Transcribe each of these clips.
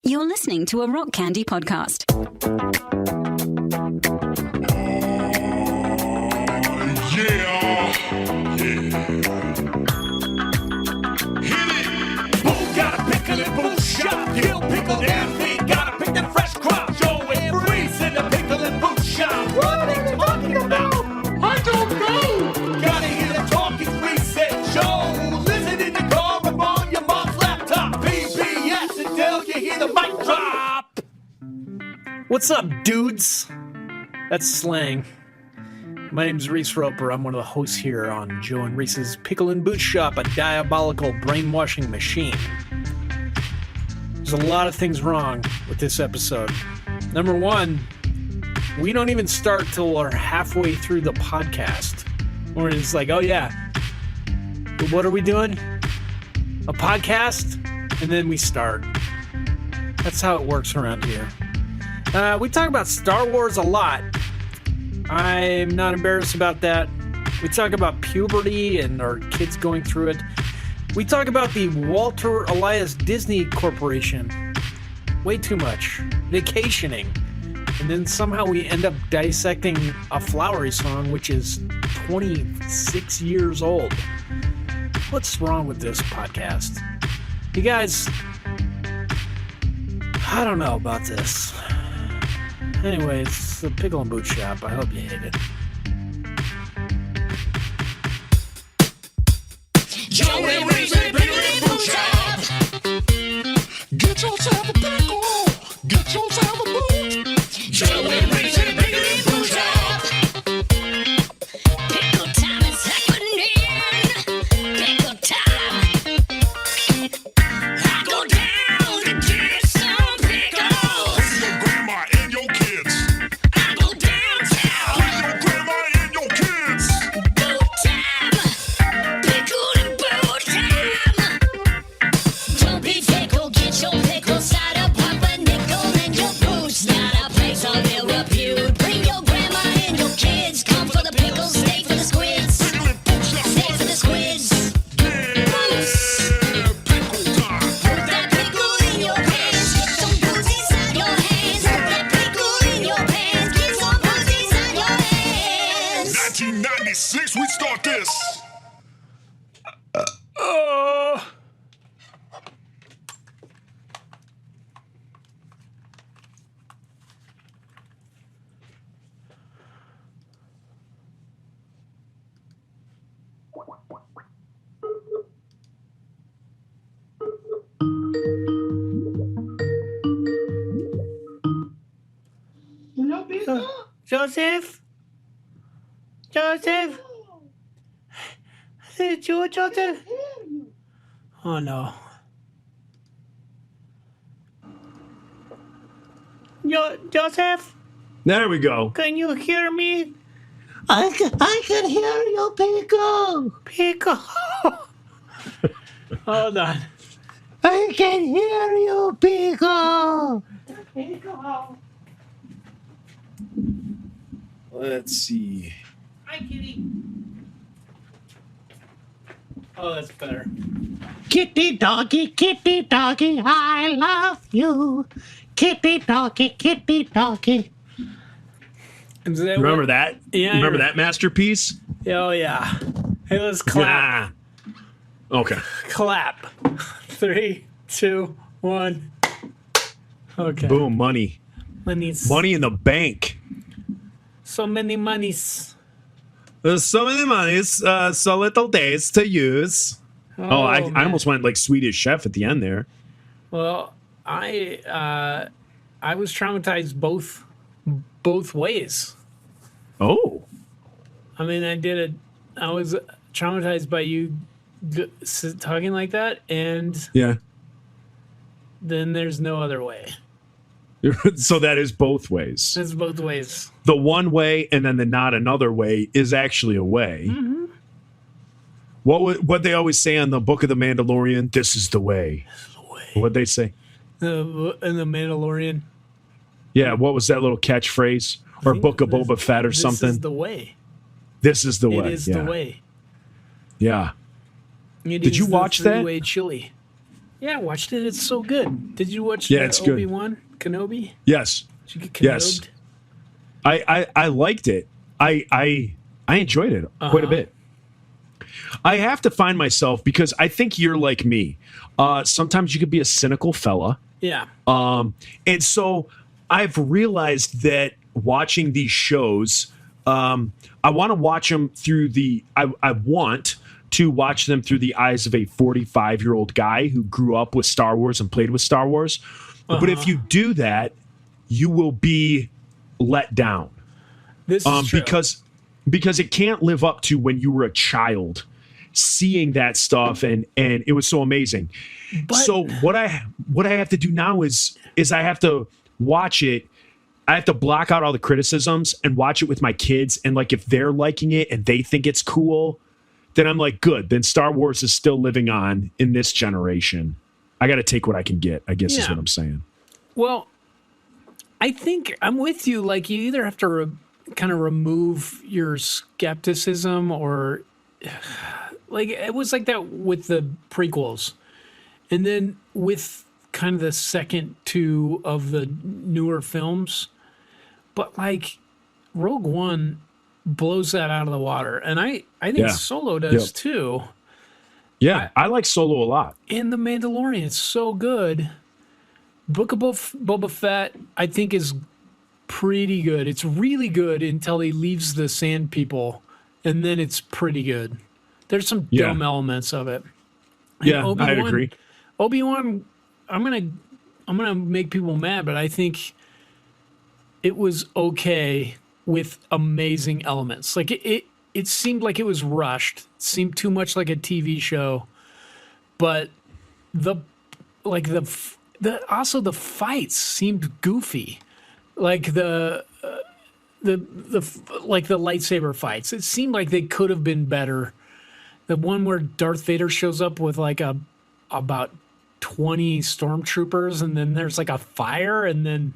You're listening to a Rock Candy podcast. Yeah. Hit it. Boo got a pickle and boo shop. Kill pickle and me gotta pick the fresh crop. Joe and Reese in the pickle and boo shop. What are they talking about? I don't know. Gotta hear the talking Reese and Joe. Listen in the car or on your mom's laptop. PBS until you hear the mic drop. What's up, dudes? That's slang. My name's Reese Roper. I'm one of the hosts here on Joe and Reese's Pickle and Boot Shop, a diabolical brainwashing machine. There's a lot of things wrong with this episode. Number one, we don't even start till we're halfway through the podcast. Where it's like, oh yeah, what are we doing? A podcast? And then we start. That's how it works around here. We talk about Star Wars a lot. I'm not embarrassed about that. We talk about puberty and our kids going through it. We talk about the Walter Elias Disney Corporation. Way too much. Vacationing. And then somehow we end up dissecting a Flowery song, which is 26 years old. What's wrong with this podcast? You guys, I don't know about this. Anyway, it's the Pickle and Boot Shop. I hope you hate it. Joe and Reese in Pickle and Boot Shop. Get yourself a pickle. Get yourself a boot. Joe and Reese in Pickle and Boot Shop. Pickle time is happening. Pickle time. I go down to get some pickles. Bring your grandma and your kids. I go downtown. Bring your grandma and your kids. Boot time. Pickle and boot time. Don't be fickle. Get your pickle cider, pop a nickel in your boots. Not a place of ill repute. Bring your grandma and your kids. Come for the pickles, stay for the squids. Pickle and Boot Shop. Stay for the squids. Yeah, pickle time. Put that pickle in your pants, get some booze inside your hands. Put that pickle in your pants, get some booze inside your hands. 1996, we start this. Joseph? Joseph? Is it you, Joseph? Oh no. Joseph? There we go. Can you hear me? I can hear you, Pickle. Pickle. Hold on. I can hear you, Pickle. Let's see. Hi, kitty. Oh, that's better. Kitty doggy, I love you. Kitty doggy. Is that Remember what- that? Yeah, I Remember re- that masterpiece? Oh, yeah. Hey, let's clap. Yeah. Okay. Clap. 3, 2, 1. Okay. Boom. Money. Monies. Money in the bank. So many monies. There's so many monies, so little days to use. I man. almost went like Swedish Chef at the end there. Well, I was traumatized both ways. Oh. I mean, I was traumatized by you talking like that, and Yeah. then there's no other way. So that is both ways. It's both ways. The one way and then the not another way is actually a way. Mm-hmm. What they always say on the Book of the Mandalorian, this is the way. What'd they say? In the Mandalorian. Yeah, what was that little catchphrase? Or Book of Boba Fett or something? This is the way. This is the way. It is yeah. the way. Yeah. It Did is you the watch that? three-way chili. Yeah, I watched it. It's so good. Did you watch Yeah, it's good. Obi-Wan Kenobi? Yes. Did you get Yes. Kenobed? I liked it. I enjoyed it quite a bit. I have to find myself because I think you're like me. Sometimes you could be a cynical fella. Yeah. And so I've realized that watching these shows, I want to watch them through I want to watch them through the eyes of a 45-year-old guy who grew up with Star Wars and played with Star Wars. But if you do that, you will be let down. This is true. Because it can't live up to when you were a child seeing that stuff and it was so amazing. So what I have to do now is I have to watch it. I have to block out all the criticisms and watch it with my kids. And like, if they're liking it and they think it's cool, then I'm like, good. Then Star Wars is still living on in this generation. I got to take what I can get, I guess is what I'm saying. Well, I think I'm with you. Like, you either have to kind of remove your skepticism or like, it was like that with the prequels. And then with kind of the second two of the newer films. But like Rogue One blows that out of the water. And I think Solo does too. Yeah, I like Solo a lot. And The Mandalorian is so good. Book of Boba Fett, I think, is pretty good. It's really good until he leaves the Sand People, and then it's pretty good. There's some dumb elements of it. And Yeah, I'd agree. Obi-Wan, I'm gonna make people mad, but I think it was okay with amazing elements. Like it seemed like it was rushed. It seemed too much like a TV show, but also the fights seemed goofy, like the lightsaber fights. It seemed like they could have been better. The one where Darth Vader shows up with like about 20 stormtroopers, and then there's like a fire, and then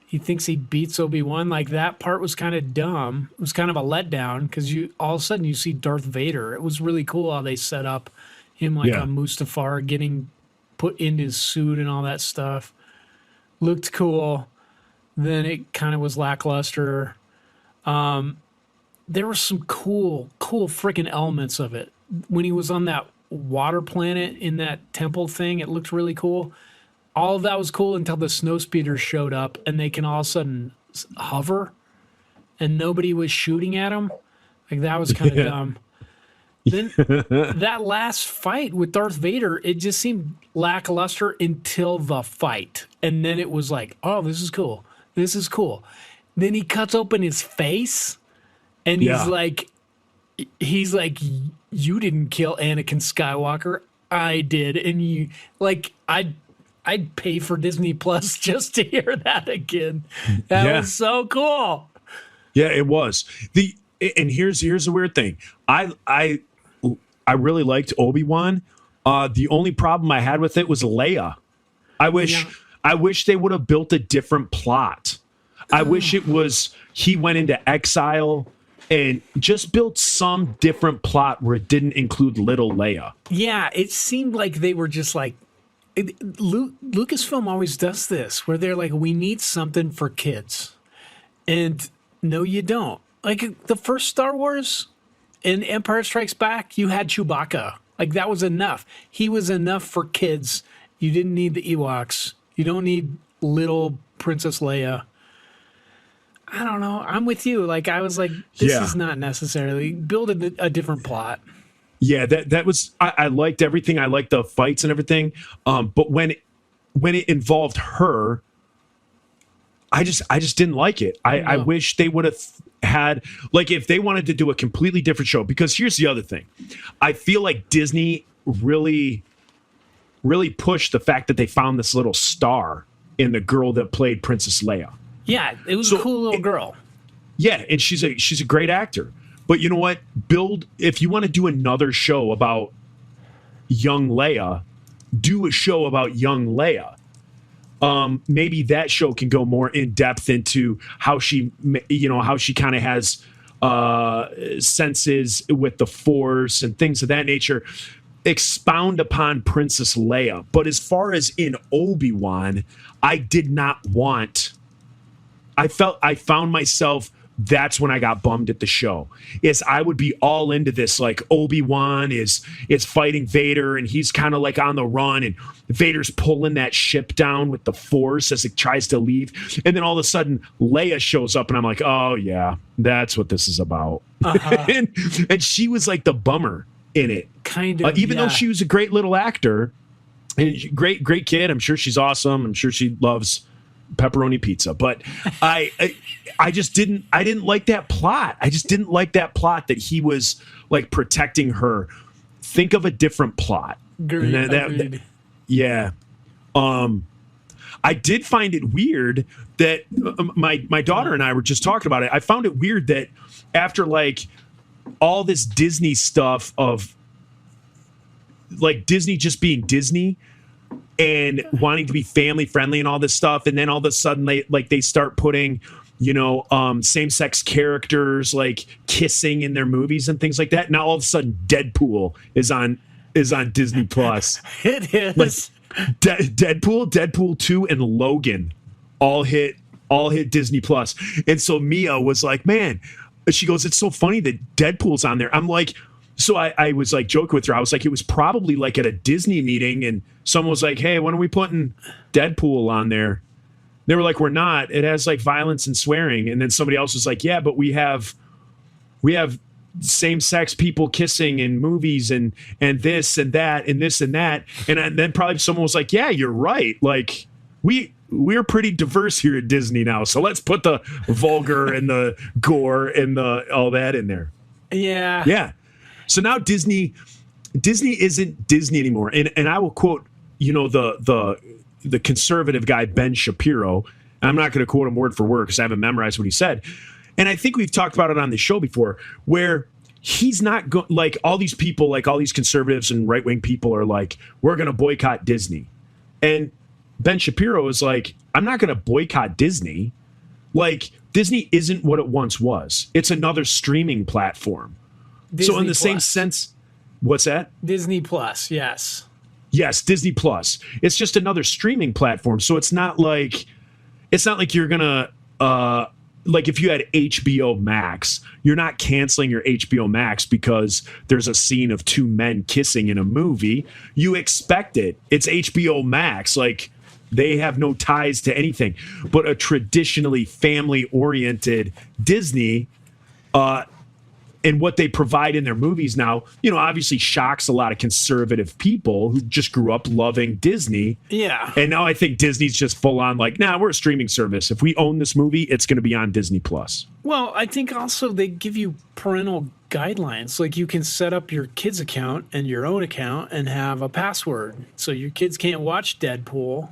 he thinks he beats Obi-Wan. Like, that part was kind of dumb. It was kind of a letdown because you all of a sudden you see Darth Vader. It was really cool how they set up him like a Mustafar getting put in his suit and all that stuff. Looked cool. Then it kind of was lackluster. There were some cool freaking elements of it. When he was on that water planet in that temple thing, it looked really cool. All of that was cool until the snowspeeders showed up and they can all of a sudden hover and nobody was shooting at them. Like, that was kind of dumb. Then that last fight with Darth Vader, it just seemed lackluster until the fight. And then it was like, oh, this is cool. This is cool. Then he cuts open his face and he's like, you didn't kill Anakin Skywalker. I did. And you, like, I'd pay for Disney Plus just to hear that again. That was so cool. Yeah, it was. And here's the weird thing. I really liked Obi-Wan. The only problem I had with it was Leia. I wish they would have built a different plot. I wish it was he went into exile and just built some different plot where it didn't include little Leia. Yeah, it seemed like they were just like, Lucasfilm always does this, where they're like, we need something for kids. And no, you don't. Like, the first Star Wars in Empire Strikes Back, you had Chewbacca. Like, that was enough. He was enough for kids. You didn't need the Ewoks. You don't need little Princess Leia. I don't know. I'm with you. Like, I was like, this is not necessarily. Build a different plot. Yeah, that was. I liked everything. I liked the fights and everything. But when it involved her, I just didn't like it. I wish they would have had, like, if they wanted to do a completely different show. Because here's the other thing, I feel like Disney really pushed the fact that they found this little star in the girl that played Princess Leia. Yeah, it was a cool little girl. Yeah, and she's a great actor. But you know what? If you want to do another show about young Leia, do a show about young Leia. Maybe that show can go more in depth into how she kind of has senses with the Force and things of that nature. expound upon Princess Leia, but as far as in Obi-Wan, I did not want. I found myself. That's when I got bummed at the show. Is I would be all into this, like Obi-Wan is fighting Vader, and he's kind of like on the run, and Vader's pulling that ship down with the Force as it tries to leave, and then all of a sudden Leia shows up, and I'm like, oh yeah, that's what this is about. and she was like the bummer in it, kind of, even though she was a great little actor and great kid. I'm sure she's awesome. I'm sure she loves pepperoni pizza, but I just didn't like that plot. I just didn't like that plot that he was like protecting her. Think of a different plot. Agreed. Yeah. I did find it weird that my daughter and I were just talking about it. I found it weird that after like all this Disney stuff of like Disney just being Disney and wanting to be family friendly and all this stuff, and then all of a sudden they start putting, same-sex characters like kissing in their movies and things like that. Now all of a sudden Deadpool is on Disney Plus. It is. Like, Deadpool 2 and Logan all hit Disney Plus. And so Mia was like, man, she goes, it's so funny that Deadpool's on there. I'm like, so I was like joking with her. I was like, it was probably like at a Disney meeting and someone was like, hey, when are we putting Deadpool on there? They were like, we're not. It has like violence and swearing. And then somebody else was like, yeah, but we have same-sex people kissing in movies and this and that and this and that. And then probably someone was like, yeah, you're right. Like we're pretty diverse here at Disney now. So let's put the vulgar and the gore and the all that in there. Yeah. Yeah. So now Disney isn't Disney anymore. And I will quote, the conservative guy, Ben Shapiro. I'm not going to quote him word for word because I haven't memorized what he said. And I think we've talked about it on the show before, where he's not like all these people, like all these conservatives and right-wing people are like, we're going to boycott Disney. And Ben Shapiro is like, I'm not going to boycott Disney. Like, Disney isn't what it once was. It's another streaming platform. Disney so in the Plus. same sense, what's that? Disney Plus, yes. Yes, Disney Plus. It's just another streaming platform. So it's not like you're gonna like if you had HBO Max, you're not canceling your HBO Max because there's a scene of two men kissing in a movie. You expect it. It's HBO Max. Like they have no ties to anything. But a traditionally family-oriented Disney, and what they provide in their movies now, obviously shocks a lot of conservative people who just grew up loving Disney. Yeah. And now I think Disney's just full on like, nah, we're a streaming service. If we own this movie, it's going to be on Disney Plus. Well, I think also they give you parental guidelines. Like you can set up your kid's account and your own account and have a password. So your kids can't watch Deadpool.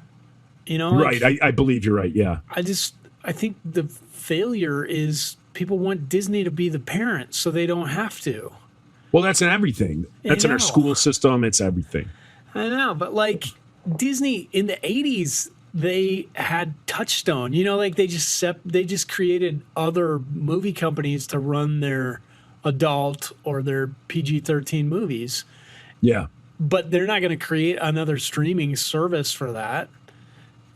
Right. I believe you're right. Yeah. I think the failure is people want Disney to be the parent so they don't have to. Well, that's in everything. That's in our school system. It's everything. I know, but like Disney in the 80s, they had Touchstone. Like they just created other movie companies to run their adult or their PG-13 movies. Yeah. But they're not going to create another streaming service for that.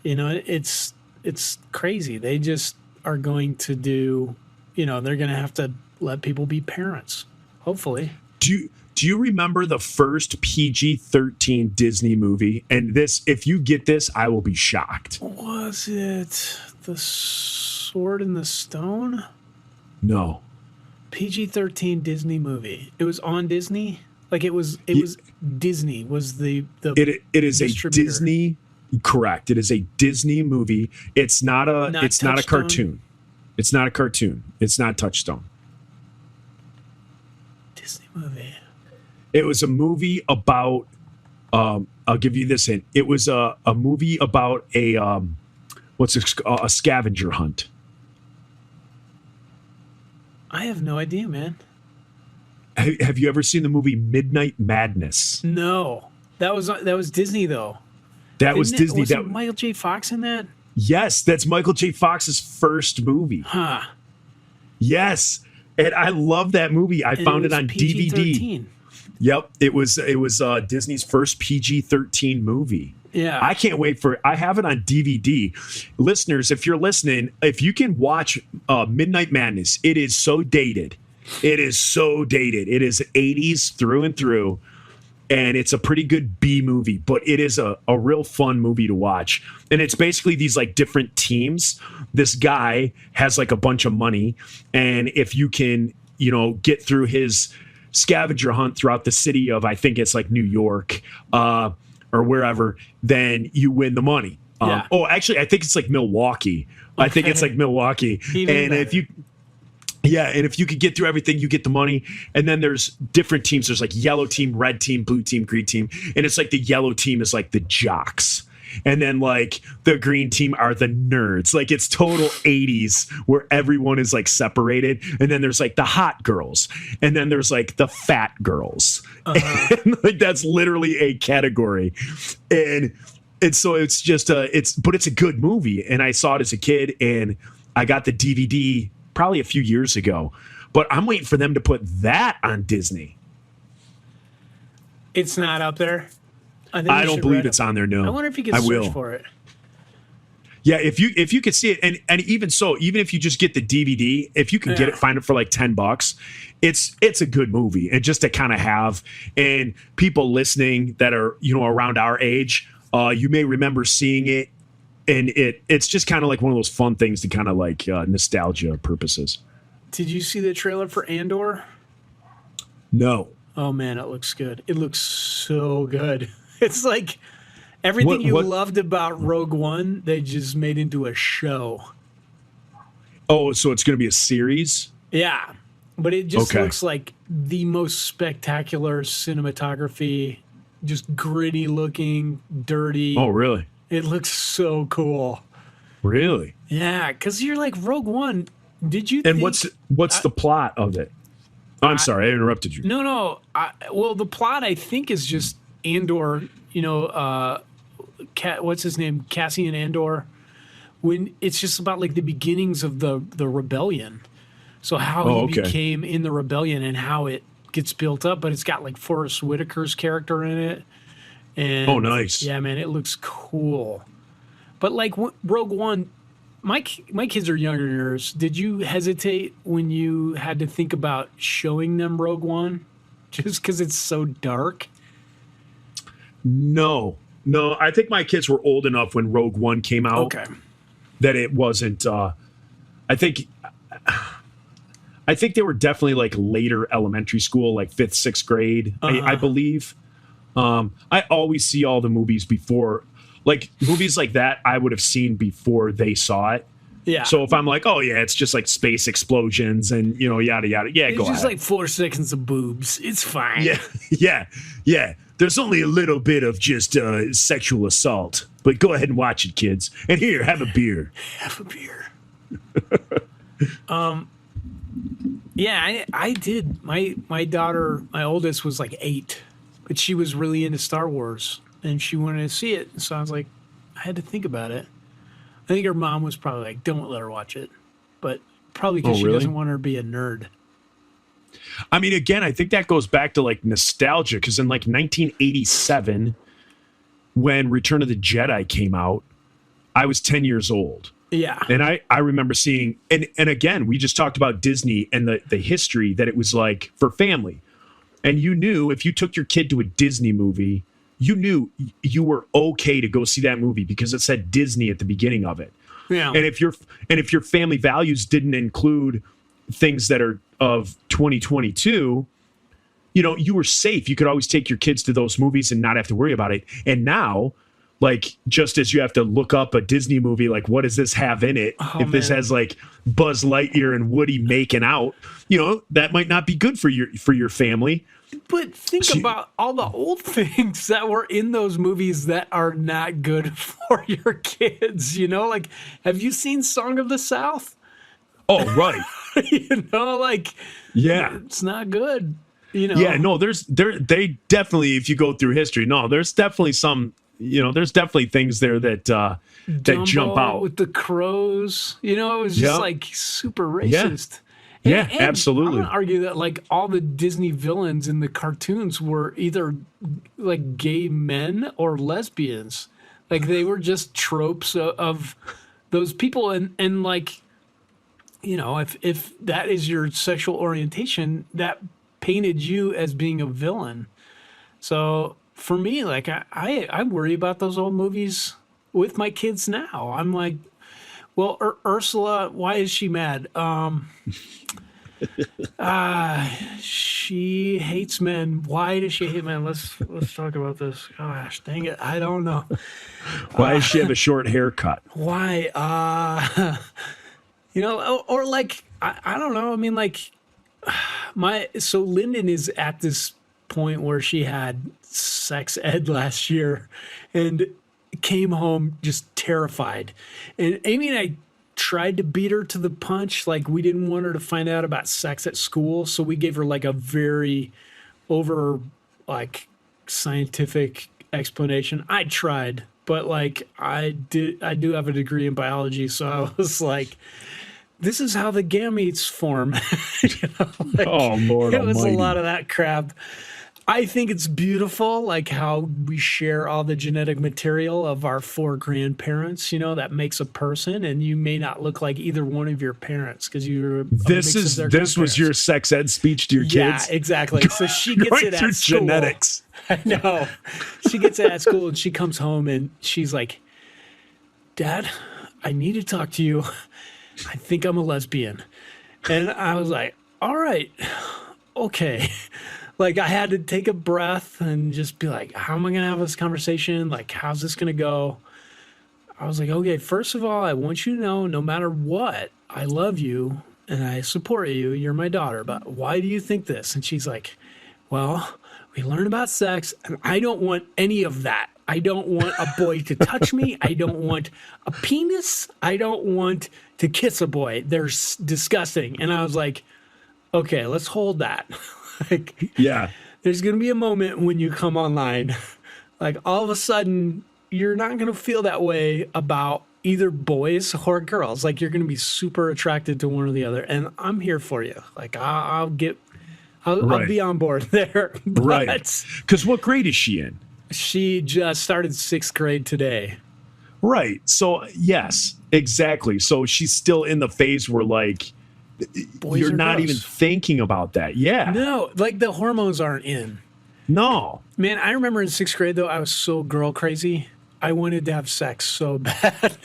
It's crazy. They just are going to do, they're going to have to let people be parents, hopefully. Do you remember the first PG-13 Disney movie? And this, if you get this, I will be shocked. Was it The Sword in the Stone? No. PG-13 Disney movie. It was on Disney? Like it was Disney was the It is a distributor. Disney, correct. It is a Disney movie. It's not a cartoon. It's not a cartoon. It's not Touchstone. Disney movie. It was a movie about. I'll give you this hint. It was a movie about a scavenger hunt. I have no idea, man. Have you ever seen the movie Midnight Madness? No, that was Disney though. That was Disney. Was Michael J. Fox in that? Yes, that's Michael J. Fox's first movie. Huh. Yes, and I love that movie. I found it on DVD. PG-13. Yep, it was Disney's first PG-13 movie. Yeah. I can't wait for it. I have it on DVD. Listeners, if you're listening, if you can watch Midnight Madness, it is so dated. It is so dated. It is 80s through and through, and it's a pretty good B movie, but it is a real fun movie to watch. And it's basically these like different teams. This guy has like a bunch of money, and if you can, get through his scavenger hunt throughout the city of, I think it's like New York, or wherever, then you win the money. Yeah. Actually, I think it's like Milwaukee. I think it's like Milwaukee. Even better. If you could get through everything, you get the money. And then there's different teams. There's like yellow team, red team, blue team, green team. And it's like the yellow team is like the jocks. And then like the green team are the nerds. Like it's total 80s where everyone is like separated. And then there's like the hot girls. And then there's like the fat girls. And like that's literally a category. And so it's just but it's a good movie. And I saw it as a kid, and I got the DVD probably a few years ago. But I'm waiting for them to put that on Disney. It's not up there. I don't believe it's on there. No, I wonder if you can search for it. Yeah, if you could see it, and even so, even if you just get the DVD, if you can get it, find it for like $10, it's a good movie, and just to kind of have, and people listening that are around our age, you may remember seeing it, and it's just kind of like one of those fun things to kind of like nostalgia purposes. Did you see the trailer for Andor? No. Oh man, it looks good. It looks so good. It's like everything you loved about Rogue One, they just made into a show. Oh, so it's going to be a series? Yeah, but it just looks like the most spectacular cinematography, just gritty looking, dirty. Oh, really? It looks so cool. Really? Yeah, because you're like, Rogue One, did you And think... what's the plot of it? Oh, I'm sorry, I interrupted you. No. Well, the plot, I think, is just Andor, what's his name? Cassian Andor. When it's just about like the beginnings of the rebellion. So how he became in the rebellion and how it gets built up. But it's got like Forrest Whitaker's character in it. And nice. Yeah, man, it looks cool. But like Rogue One, my kids are younger than yours. Did you hesitate when you had to think about showing them Rogue One? Just because it's so dark? No. I think my kids were old enough when Rogue One came out that it wasn't. I think they were definitely like later elementary school, like 5th, 6th grade, I believe. I always see all the movies before, like movies like that I would have seen before they saw it. Yeah. So if I'm like, oh yeah, it's just like space explosions and yada yada. Yeah, it's go ahead. It's just like 4 seconds of boobs. It's fine. Yeah. There's only a little bit of just sexual assault, but go ahead and watch it, kids. And here, have a beer. Have a beer. Yeah, I did. My daughter, my oldest, was like 8, but she was really into Star Wars and she wanted to see it. So I was like, I had to think about it. I think her mom was probably like, don't let her watch it. But probably because she doesn't want her to be a nerd. I mean, again, I think that goes back to like nostalgia, because in like 1987, when Return of the Jedi came out, I was 10 years old. Yeah. And I remember seeing, and again, we just talked about Disney and the history that it was like for family. And you knew if you took your kid to a Disney movie, you knew you were okay to go see that movie because it said Disney at the beginning of it. Yeah. And if your family values didn't include things that are of 2022, you were safe. You could always take your kids to those movies and not have to worry about it. And now, like, just as you have to look up a Disney movie, like, what does this have in it? This has like Buzz Lightyear and Woody making out, that might not be good for your family. But think about all the old things that were in those movies that are not good for your kids. Like, have you seen Song of the South? Oh, right. Yeah, it's not good. Yeah, no, they definitely, if you go through history, there's definitely some, there's definitely things there that Dumbo jump out with the crows. It was just like super racist. Yeah, And absolutely. I'm gonna argue that like all the Disney villains in the cartoons were either like gay men or lesbians. Like they were just tropes of those people, and like, you know, if that is your sexual orientation, that painted you as being a villain. So for me, like I worry about those old movies with my kids now. I'm like, well, Ursula, why is she mad? She hates men. Why does she hate men? Let's talk about this. Gosh, dang it, I don't know Why does she have a short haircut? why. You know, or like I don't know. I mean, like so Lyndon is at this point where she had sex ed last year, and came home just terrified. And Amy and I tried to beat her to the punch. Like we didn't want her to find out about sex at school, so we gave her like a very over like scientific explanation. I tried, but like I do have a degree in biology, so I was like, this is how the gametes form. You know, like, Oh, Lord it was almighty. a lot of that crap. I think it's beautiful, like how we share all the genetic material of our four grandparents. You know, that makes a person, and you may not look like either one of your parents because you're. This was your sex ed speech to your kids? Yeah, exactly. So she gets Going it through at school. genetics. I know. She gets it at school, and she comes home, and she's like, "Dad, I need to talk to you. I think I'm a lesbian." And I was like, all right, okay. Like I had to take a breath and just be like, how am I going to have this conversation? Like, how's this going to go? I was like, okay, first of all, I want you to know, no matter what, I love you and I support you. You're my daughter, but why do you think this? And she's like, well, we learned about sex and I don't want any of that. I don't want a boy to touch me. I don't want a penis. I don't want to kiss a boy. They're disgusting. And I was like, okay, let's hold that. Like, Yeah. there's going to be a moment when you come online. Like, all of a sudden, you're not going to feel that way about either boys or girls. Like, you're going to be super attracted to one or the other. And I'm here for you. Like, I'll Right. be on board there. But Right. Because what grade is she in? she just started 6th grade today. Right. So, yes, exactly. So she's still in the phase where, like, Boys you're are not gross. even thinking about that. Yeah. No, like the hormones aren't in. No. Man, I remember in 6th grade, though, I was so girl crazy. I wanted to have sex so bad.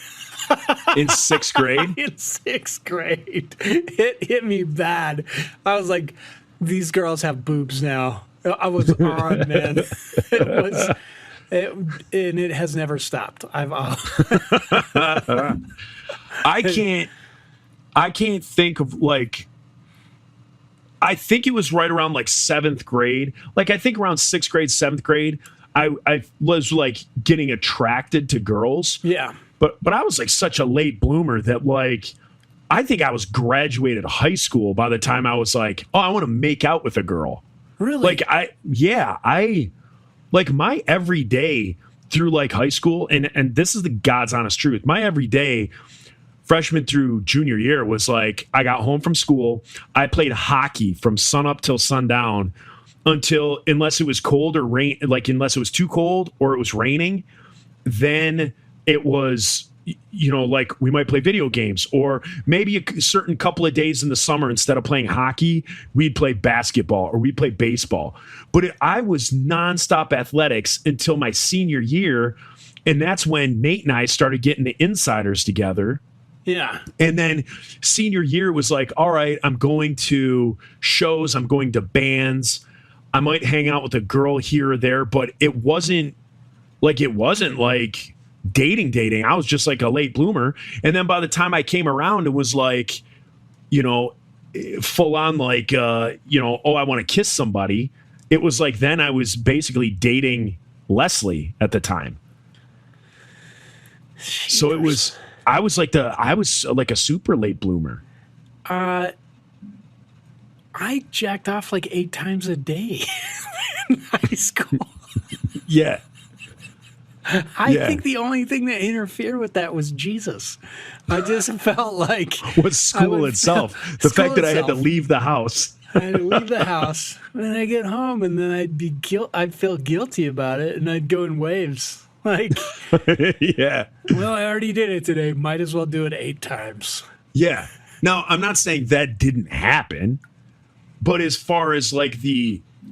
In 6th grade? In 6th grade. It hit me bad. I was like, these girls have boobs now. I was on, man. And it has never stopped. I can't think of, like, I think it was right around like 7th grade. Like, I think around 6th grade, 7th grade, I was like getting attracted to girls. Yeah. But I was like such a late bloomer that, like, I think I was graduated high school by the time I was like, oh, I want to make out with a girl. Really? Like, like my everyday through like high school, and this is the God's honest truth. My everyday freshman through junior year was like, I got home from school, I played hockey from sun up till sundown unless it was cold or rain, like unless it was too cold or it was raining, then it was, you know, like we might play video games, or maybe a certain couple of days in the summer, instead of playing hockey, we'd play basketball or we'd play baseball. But I was nonstop athletics until my senior year. And that's when Nate and I started getting the insiders together. Yeah. And then senior year was like, all right, I'm going to shows, I'm going to bands, I might hang out with a girl here or there, but it wasn't like dating. I was just like a late bloomer. And then by the time I came around, it was like, you know, full on like, you know, oh, I want to kiss somebody. It was like, then I was basically dating Leslie at the time. So I was like a super late bloomer. I jacked off like 8 times a day in high school. Yeah. I Yeah. think the only thing that interfered with that was Jesus. I just felt like Was school itself. The School fact that I had to itself. leave the house. I had to leave the house, and then I get home, and then I'd feel guilty about it, and I'd go in waves. Like, Yeah. well, I already did it today. Might as well do it 8 times. Yeah. Now, I'm not saying that didn't happen, but as far as like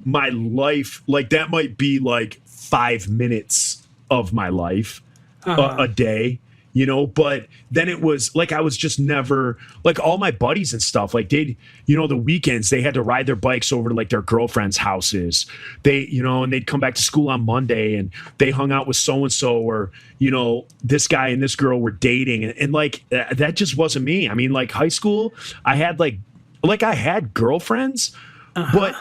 my life, like that might be like 5 minutes of my life a day, you know, but then it was like I was just never like all my buddies and stuff, like they'd, you know, the weekends they had to ride their bikes over to like their girlfriends' houses. They, you know, and they'd come back to school on Monday and they hung out with so and so, or, you know, this guy and this girl were dating. And like that just wasn't me. I mean, like high school, I had like I had girlfriends, but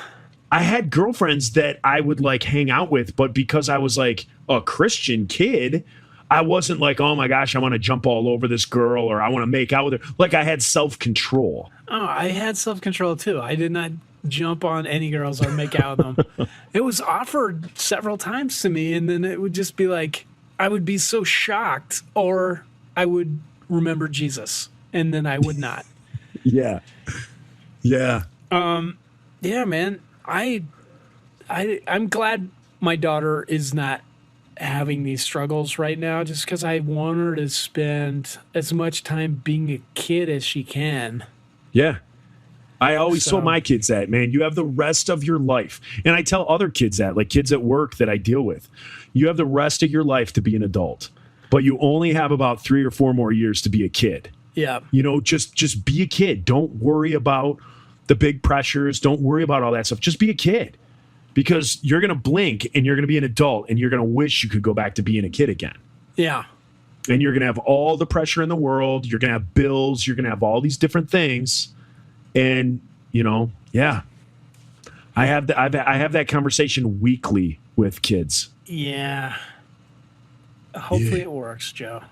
I had girlfriends that I would like hang out with, but because I was like a Christian kid, I wasn't like, oh my gosh, I want to jump all over this girl or I want to make out with her. Like I had self-control. Oh, I had self-control too. I did not jump on any girls or make out with them. It was offered several times to me, and then it would just be like, I would be so shocked, or I would remember Jesus, and then I would not. Yeah. Yeah. Yeah, man. I'm glad my daughter is not having these struggles right now, just because I want her to spend as much time being a kid as she can. Yeah. I always So- told my kids that, man, you have the rest of your life. And I tell other kids that, like kids at work that I deal with, you have the rest of your life to be an adult, but you only have about 3 or 4 more years to be a kid. Yeah. You know, just be a kid. Don't worry about the big pressures. Don't worry about all that stuff. Just be a kid, because you're going to blink and you're going to be an adult and you're going to wish you could go back to being a kid again. Yeah. And you're going to have all the pressure in the world. You're going to have bills. You're going to have all these different things. And, you know, yeah, I have that conversation weekly with kids. Yeah. Hopefully it works, Joe.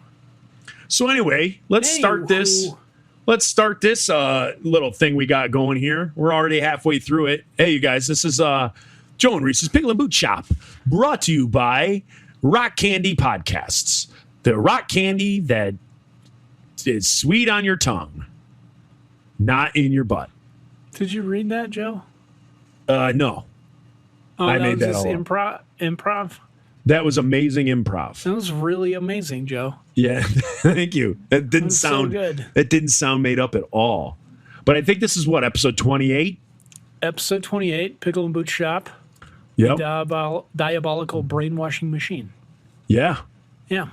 So anyway, let's start this. Let's start this little thing we got going here. We're already halfway through it. Hey, you guys, this is Joe and Reese's Pickle and Boot Shop, brought to you by Rock Candy Podcasts. The rock candy that is sweet on your tongue, not in your butt. Did you read that, Joe? No. Oh, I that made was that just all up. improv. That was amazing improv. That was really amazing, Joe. Yeah, thank you. That didn't was so sound good. That didn't sound made up at all. But I think this is what, episode 28? Episode 28, Pickle and Boot Shop, Yep. Diabolical Brainwashing Machine. Yeah. Yeah.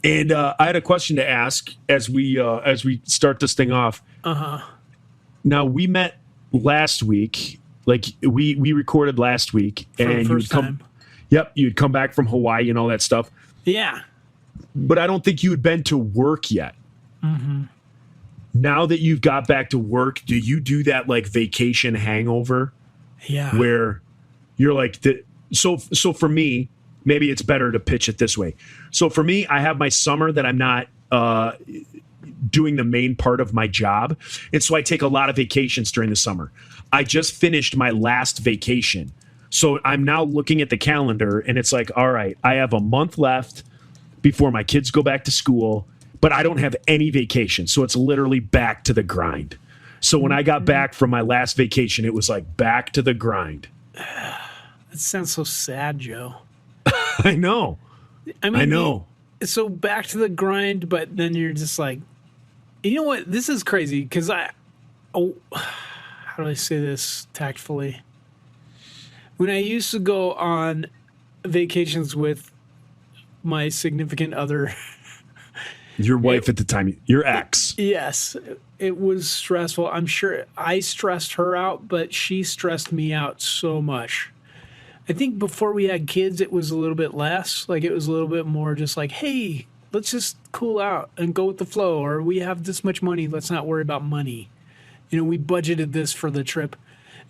And I had a question to ask as we start this thing off. Now we met last week. Like we recorded last week, For the and first you'd come. time. Yep, you'd come back from Hawaii and all that stuff. Yeah. But I don't think you had been to work yet. Now that you've got back to work, do you do that like vacation hangover Yeah. where you're like, so for me, maybe it's better to pitch it this way. So for me, I have my summer that I'm not doing the main part of my job. And so I take a lot of vacations during the summer. I just finished my last vacation. So I'm now looking at the calendar and it's like, all right, I have a month left before my kids go back to school, but I don't have any vacation. So it's literally back to the grind. So when I got back from my last vacation, it was like back to the grind. That sounds so sad, Joe. I know. I mean, I know. So back to the grind, but then you're just like, you know what? This is crazy because how do I say this tactfully? When I used to go on vacations with my significant other, Your wife at the time, your ex. yes, it was stressful. I'm sure I stressed her out, but she stressed me out so much. I think before we had kids, it was a little bit less. Like it was a little bit more just like, hey, let's just cool out and go with the flow. Or we have this much money. Let's not worry about money. You know, we budgeted this for the trip.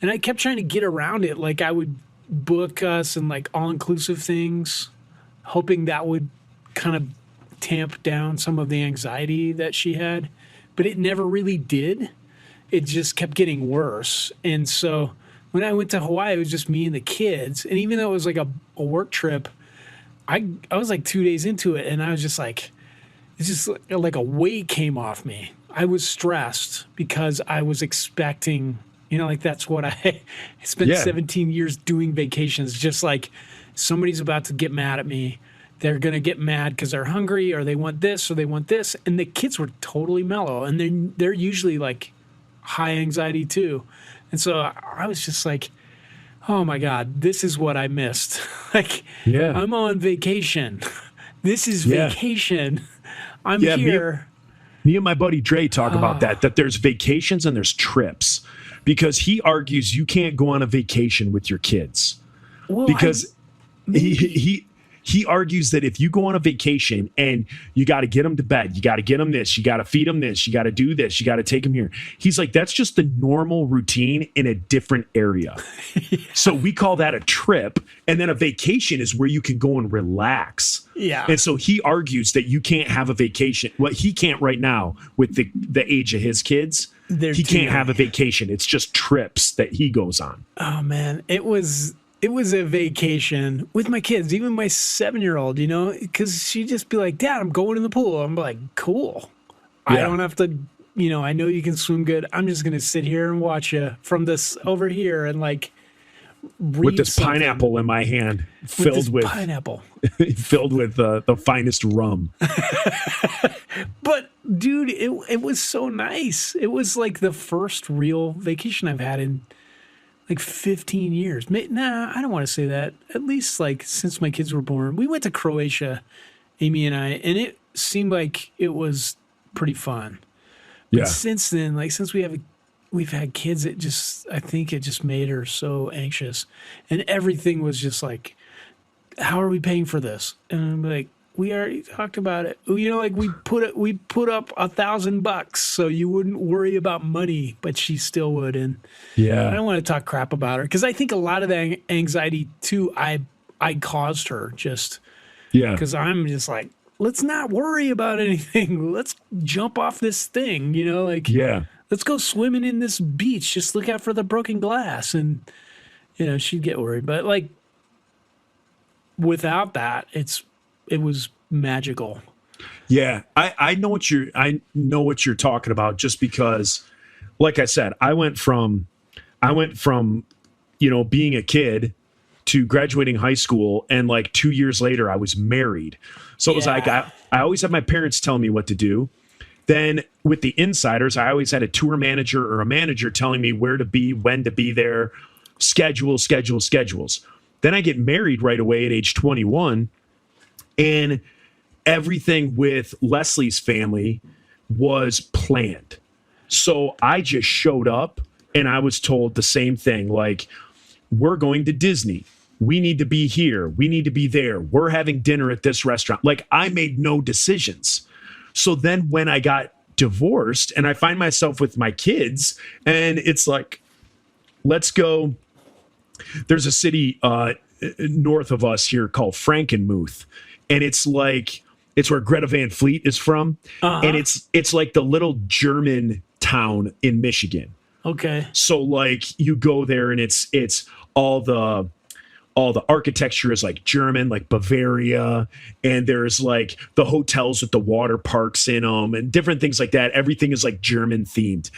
And I kept trying to get around it. Like I would book us and like all-inclusive things, hoping that would kind of tamp down some of the anxiety that she had. But it never really did. It just kept getting worse. And so when I went to Hawaii, it was just me and the kids. And even though it was like a work trip, I was like 2 days into it, and I was just like, it's just like a weight came off me. I was stressed because I was expecting, like that's what I spent 17 years doing vacations. Just like somebody's about to get mad at me. They're going to get mad because they're hungry or they want this or they want this. And the kids were totally mellow. And they're usually like high anxiety too. And so I was just like, oh my God, this is what I missed. Like, I'm on vacation. This is vacation. I'm here. Me and my buddy Dre talk about that there's vacations and there's trips, because he argues you can't go on a vacation with your kids. Well, because he argues that if you go on a vacation and you got to get them to bed, you got to get them this, you got to feed them this, you got to do this, you got to take them here. He's like, that's just the normal routine in a different area. So we call that a trip. And then a vacation is where you can go and relax. Yeah. And so he argues that you can't have a vacation. Well, he can't right now with the age of his kids. He can't have a vacation. It's just trips that he goes on. Oh man, it was a vacation with my kids, even my 7-year-old, because she'd just be like, Dad, I'm going in the pool. I'm like, cool. I don't have to, I know you can swim good. I'm just going to sit here and watch you from this over here and like read with this something. Pineapple in my hand filled with pineapple, filled with the finest rum. But dude, it was so nice. It was like the first real vacation I've had in like 15 years. Nah, I don't want to say that. At least like since my kids were born. We went to Croatia, Amy and I, and it seemed like it was pretty fun. But since then, like since we've had kids, I think it just made her so anxious. And everything was just like, how are we paying for this? And I'm like, we already talked about it. Like we put up $1,000 so you wouldn't worry about money, but she still would. And I don't want to talk crap about her because I think a lot of that anxiety too, I caused her just because I'm just like, let's not worry about anything. Let's jump off this thing, let's go swimming in this beach. Just look out for the broken glass. And, she'd get worried. But like without that, it was magical. Yeah, I know what you're talking about, just because, like I said, I went from being a kid to graduating high school, and like 2 years later I was married. So it was like I always had my parents telling me what to do. Then with the insiders, I always had a tour manager or a manager telling me where to be, when to be there, schedules. Then I get married right away at age 21. And everything with Leslie's family was planned. So I just showed up and I was told the same thing. Like, we're going to Disney. We need to be here. We need to be there. We're having dinner at this restaurant. Like, I made no decisions. So then when I got divorced and I find myself with my kids and it's like, let's go. There's a city north of us here called Frankenmuth. And it's where Greta Van Fleet is from. And it's like the little German town in Michigan. Okay. So like you go there and it's all the architecture is like German, like Bavaria. And there's like the hotels with the water parks in them and different things like that. Everything is like German themed.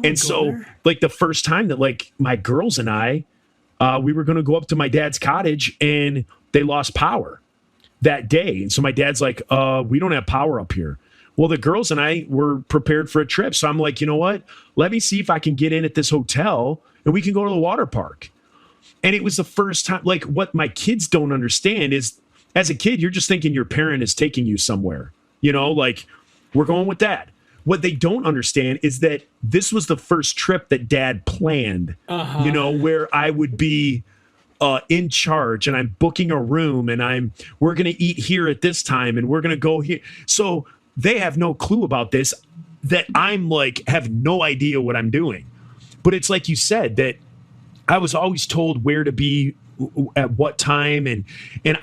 And so like the first time that like my girls and I, we were going to go up to my dad's cottage and they lost power that day. And so my dad's like, we don't have power up here. Well, the girls and I were prepared for a trip. So I'm like, you know what? Let me see if I can get in at this hotel and we can go to the water park. And it was the first time, like what my kids don't understand is as a kid, you're just thinking your parent is taking you somewhere, like we're going with dad. What they don't understand is that this was the first trip that dad planned, where I would be in charge and I'm booking a room and we're going to eat here at this time and we're going to go here. So they have no clue about this, that I'm like, have no idea what I'm doing. But it's like you said, that I was always told where to be at what time. And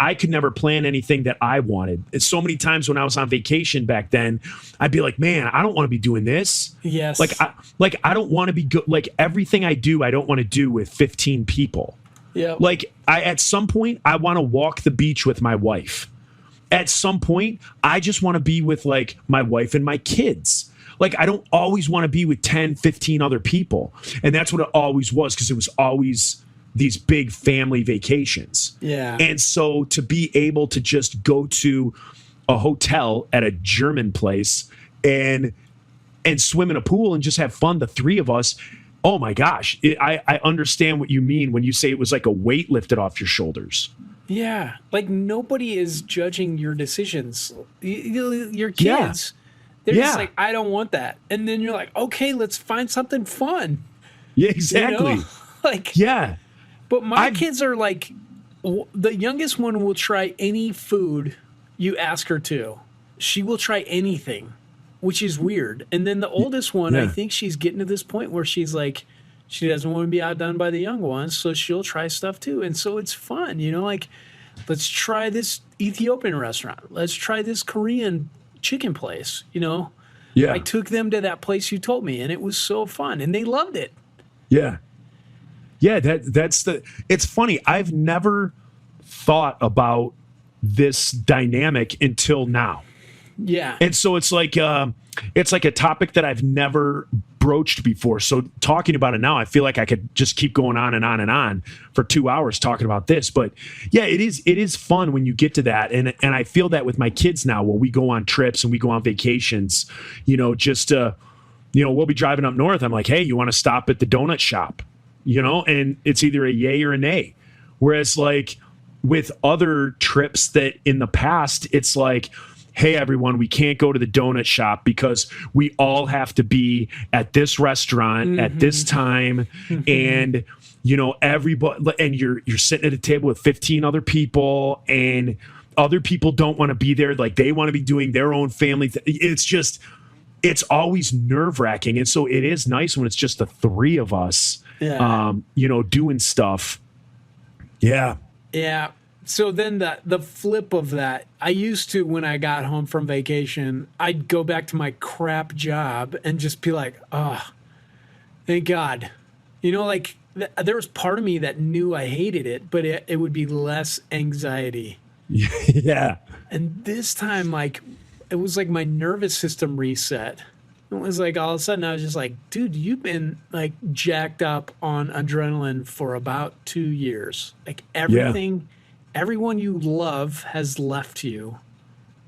I could never plan anything that I wanted. And so many times when I was on vacation back then, I'd be like, man, I don't want to be doing this. Yes. I don't want to be good. Like everything I do, I don't want to do with 15 people. Yep. Like at some point I want to walk the beach with my wife. At some point I just want to be with like my wife and my kids. Like I don't always want to be with 10, 15 other people. And that's what it always was, because it was always these big family vacations. Yeah. And so to be able to just go to a hotel at a German place and swim in a pool and just have fun, the three of us. Oh my gosh. I understand what you mean when you say it was like a weight lifted off your shoulders. Yeah. Like nobody is judging your decisions. Your kids, they're just like, I don't want that. And then you're like, okay, let's find something fun. Yeah, exactly. You know? Like, yeah. But my kids are like, the youngest one will try any food you ask her to. She will try anything, which is weird. And then the oldest one, I think she's getting to this point where she's like, she doesn't want to be outdone by the young ones, so she'll try stuff too. And so it's fun, you know, like, let's try this Ethiopian restaurant. Let's try this Korean chicken place, you know. Yeah. I took them to that place you told me, and it was so fun, and they loved it. Yeah. Yeah, it's funny. I've never thought about this dynamic until now. Yeah. And so it's like a topic that I've never broached before. So talking about it now, I feel like I could just keep going on and on and on for 2 hours talking about this. But yeah, it is fun when you get to that. And I feel that with my kids now when we go on trips and we go on vacations, you know, just we'll be driving up north. I'm like, hey, you want to stop at the donut shop? You know, and it's either a yay or a nay. Whereas like with other trips that in the past, it's like, hey, everyone, we can't go to the donut shop because we all have to be at this restaurant at this time. And, you know, everybody, and you're sitting at a table with 15 other people, and other people don't want to be there. Like they want to be doing their own family. It's always nerve wracking. And so it is nice when it's just the three of us, you know, doing stuff. Yeah. Yeah. So then the flip of that, I used to, when I got home from vacation, I'd go back to my crap job and just be like, oh, thank God. You know, like there was part of me that knew I hated it, but it would be less anxiety. Yeah. And this time, like, it was like my nervous system reset. It was like all of a sudden I was just like, dude, you've been like jacked up on adrenaline for about 2 years. Like everything, everyone you love has left you.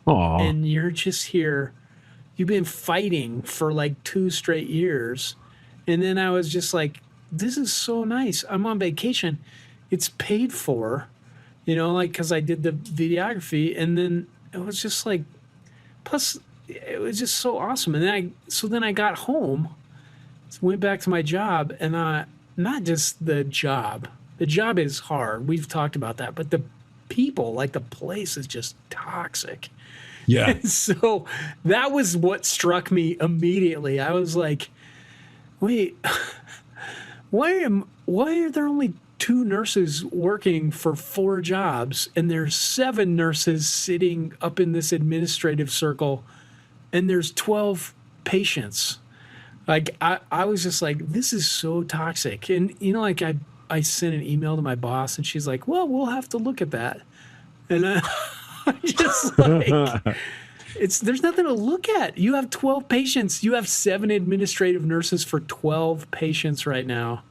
Aww. And you're just here. You've been fighting for like 2 straight years. And then I was just like, this is so nice. I'm on vacation. It's paid for, you know, like, because I did the videography. And then it was just like, plus, it was just so awesome. And then I got home, went back to my job, and not just the job. The job is hard. We've talked about that. But the people, like the place is just toxic. Yeah. And so that was what struck me immediately. I was like, wait, why are there only 2 nurses working for 4 jobs, and there's 7 nurses sitting up in this administrative circle, and there's 12 patients? Like I was just like, this is so toxic. And you know, like I sent an email to my boss, and she's like, well, we'll have to look at that. And I'm just like, there's nothing to look at. You have 12 patients. You have 7 administrative nurses for 12 patients right now.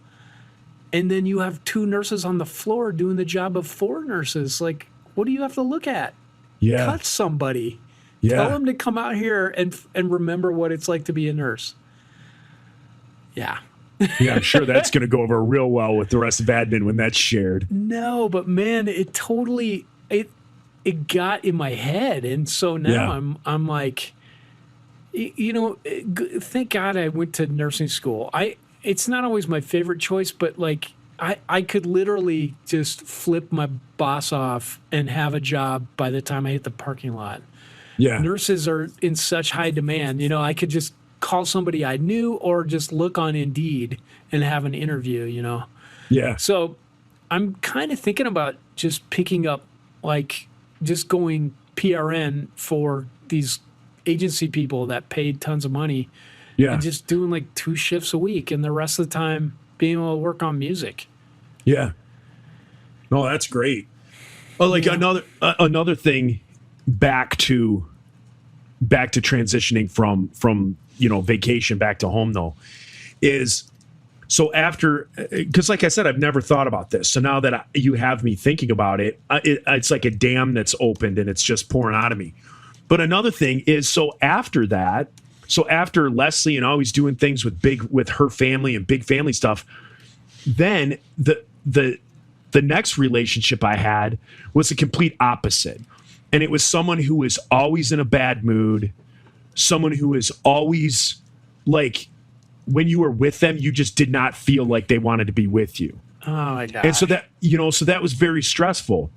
And then you have 2 nurses on the floor doing the job of 4 nurses. Like, what do you have to look at? Yeah. Cut somebody. Yeah. Tell them to come out here and remember what it's like to be a nurse. Yeah. Yeah, I'm sure that's going to go over real well with the rest of admin when that's shared. No, but man, it totally it got in my head, and so now I'm like, you know, thank God I went to nursing school. It's not always my favorite choice, but like I could literally just flip my boss off and have a job by the time I hit the parking lot. Yeah. Nurses are in such high demand. You know, I could just call somebody I knew or just look on Indeed and have an interview, you know? Yeah. So I'm kind of thinking about just picking up, like, just going PRN for these agency people that paid tons of money. Yeah. And just doing like 2 shifts a week, and the rest of the time being able to work on music. Yeah. No, that's great. Oh, like another thing back to transitioning from vacation back to home though is so after, because like I said, I've never thought about this. So now that you have me thinking about it, it's like a dam that's opened and it's just pouring out of me. But another thing is, so after Leslie and always doing things with her family and big family stuff, then the next relationship I had was the complete opposite. And it was someone who was always in a bad mood, someone who is always like, when you were with them, you just did not feel like they wanted to be with you. Oh my God. And so that was very stressful.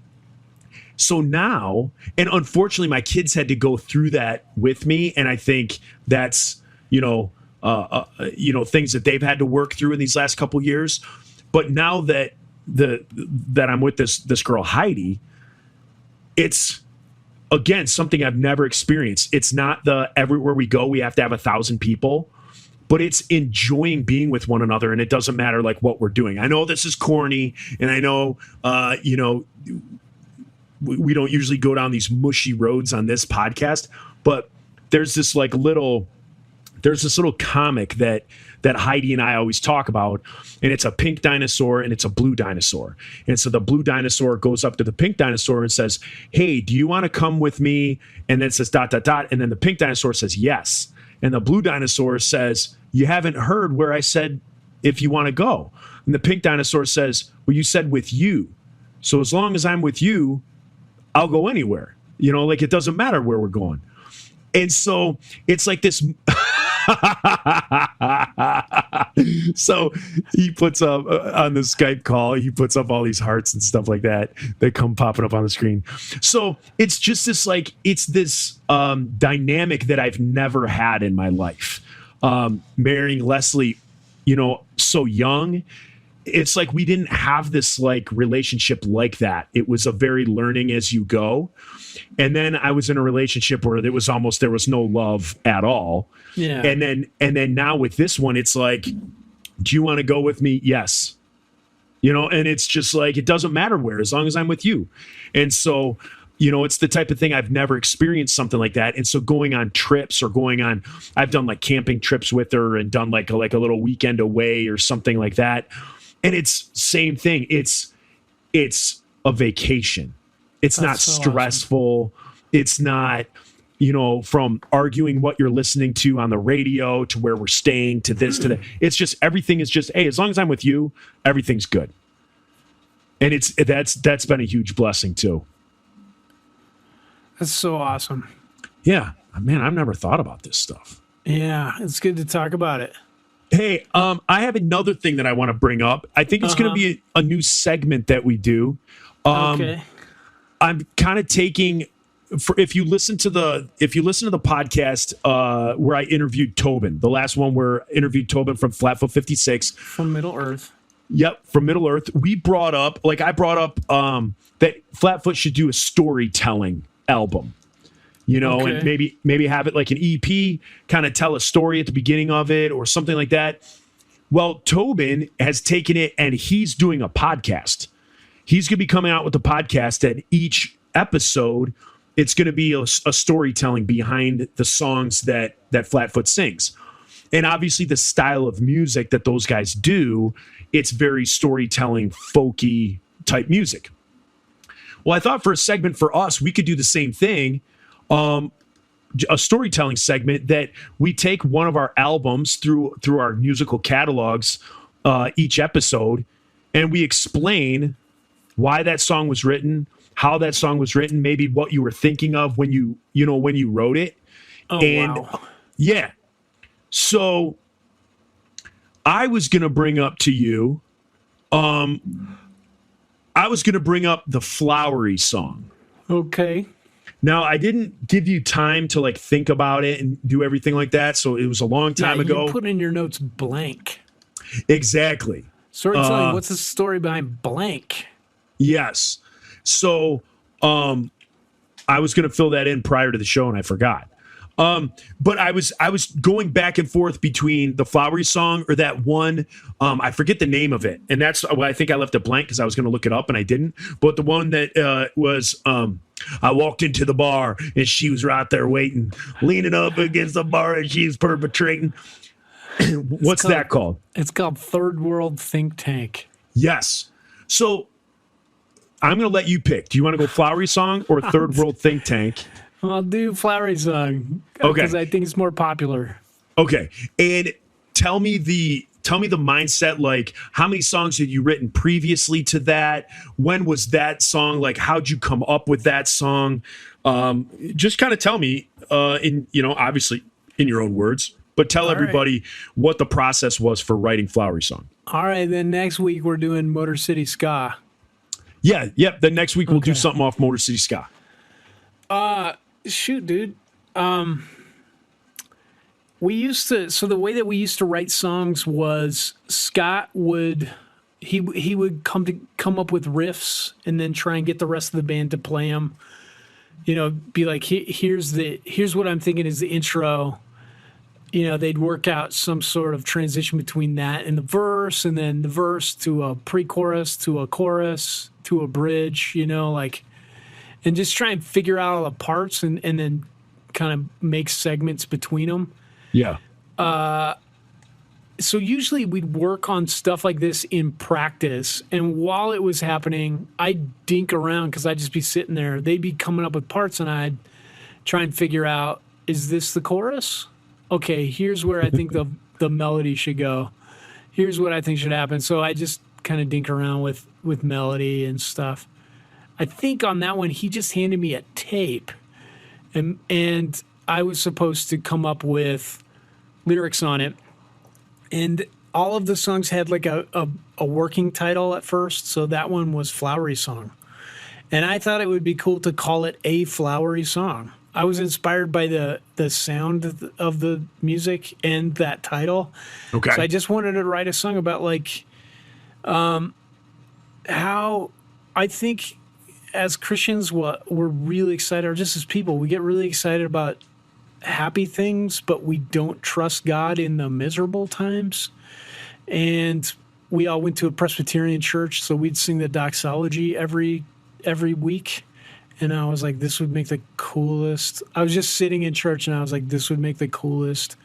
So now, and unfortunately my kids had to go through that with me. And I think that's, things that they've had to work through in these last couple years. But now that I'm with this girl, Heidi, it's, again, something I've never experienced. It's not the everywhere we go, we have to have 1,000 people, but it's enjoying being with one another. And it doesn't matter like what we're doing. I know this is corny, and I know, we don't usually go down these mushy roads on this podcast, but there's this little comic that Heidi and I always talk about, and it's a pink dinosaur and it's a blue dinosaur. And so the blue dinosaur goes up to the pink dinosaur and says, "Hey, do you want to come with me?" And then it says ... And then the pink dinosaur says yes. And the blue dinosaur says, "You haven't heard where I said if you want to go." And the pink dinosaur says, "Well, you said with you. So as long as I'm with you, I'll go anywhere. It doesn't matter where we're going." And so it's like this. So he puts up on the Skype call, he puts up all these hearts and stuff like that come popping up on the screen. So it's just this dynamic that I've never had in my life. Marrying Leslie, so young, it's like we didn't have this relationship like that. It was a very learning as you go. And then I was in a relationship where there was no love at all. Yeah. And then now with this one, it's like, do you want to go with me? Yes. And it's just like, it doesn't matter where, as long as I'm with you. And so, it's the type of thing I've never experienced something like that. And so going on trips or I've done camping trips with her and done like a little weekend away or something like that. And it's same thing. It's a vacation. It's That's not so stressful. Awesome. It's not, from arguing what you're listening to on the radio to where we're staying to this, to that. It's just, everything is just, hey, as long as I'm with you, everything's good. And that's been a huge blessing too. That's so awesome. Yeah, man, I've never thought about this stuff. Yeah, it's good to talk about it. Hey, I have another thing that I want to bring up. I think it's going to be a new segment that we do. Okay. I'm kind of taking, if you listen to the podcast where I interviewed Tobin, the last one where I interviewed Tobin from Flatfoot 56 from Middle Earth. Yep, from Middle Earth. I brought up that Flatfoot should do a storytelling album. Okay. And maybe have it like an EP, kind of tell a story at the beginning of it or something like that. Well, Tobin has taken it and he's doing a podcast. He's going to be coming out with a podcast, and each episode, it's going to be a storytelling behind the songs that Flatfoot sings. And obviously the style of music that those guys do, it's very storytelling, folky type music. Well, I thought for a segment for us, we could do the same thing. A storytelling segment that we take one of our albums through our musical catalogs each episode, and we explain why that song was written, how that song was written, maybe what you were thinking of when you wrote it. Oh, and wow. Yeah. So I was going to bring up to you, I was going to bring up the Flowery song. Okay. Now, I didn't give you time to think about it and do everything like that. So it was a long time ago. You put in your notes blank. Exactly. Storytelling. What's the story behind blank? Yes. So I was going to fill that in prior to the show and I forgot. But I was going back and forth between the Flowery Song or that one. I forget the name of it, and that's why I think I left it blank because I was going to look it up and I didn't. But the one that was I walked into the bar and she was right there waiting, leaning up against the bar, and she's perpetrating. What's that called? It's called Third World Think Tank. Yes. So I'm going to let you pick. Do you want to go Flowery Song or Third World Think Tank? I'll do Flowery Song Okay. because I think it's more popular. Okay. And tell me the mindset, like how many songs had you written previously to that? When was that song? Like, how'd you come up with that song? Just kind of tell me, obviously in your own words, but tell everybody what the process was for writing Flowery Song. All right. Then next week we're doing Motor City Ska. Yeah. Yep. Then next week we'll do something off Motor City Ska. Shoot, dude. We used to. So the way that we used to write songs was Scott would he would come up with riffs and then try and get the rest of the band to play them. You know, be like, here's what I'm thinking is the intro. You know, they'd work out some sort of transition between that and the verse, and then the verse to a pre-chorus, to a chorus, to a bridge. You know, like. And just try and figure out all the parts and then kind of make segments between them. Yeah. So usually we'd work on stuff like this in practice. And while it was happening, I'd dink around because I'd just be sitting there. They'd be coming up with parts and I'd try and figure out, is this the chorus? Okay, here's where I think the melody should go. Here's what I think should happen. So I just kind of dink around with melody and stuff. I think on that one, he just handed me a tape, and I was supposed to come up with lyrics on it. And all of the songs had like a working title at first, so that one was Flowery Song. And I thought it would be cool to call it A Flowery Song. I was inspired by the sound of the music and that title. Okay. So I just wanted to write a song about like how I think as Christians, we're really excited, or just as people, we get really excited about happy things, but we don't trust God in the miserable times. And we all went to a Presbyterian church, so we'd sing the doxology every week. And I was like, this would make the coolest. I was just sitting in church, and I was like, this would make the coolest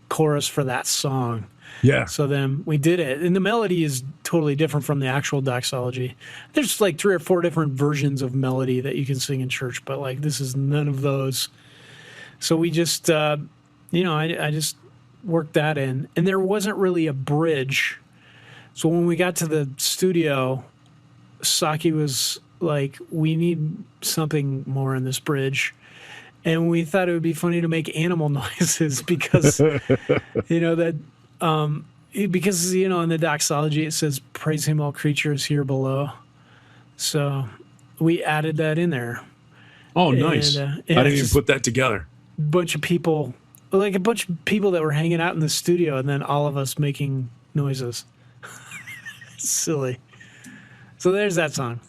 chorus for that song. Yeah. So then we did it. And the melody is totally different from the actual doxology. There's like 3 or 4 different versions of melody that you can sing in church, but like this is none of those. So we just, I just worked that in. And there wasn't really a bridge. So when we got to the studio, Saki was like, we need something more in this bridge. And we thought it would be funny to make animal noises because, because in the doxology it says, praise him all creatures here below. So we added that in there. Oh, nice. And, I didn't even put that together. Bunch of people that were hanging out in the studio and then all of us making noises. Silly. So there's that song.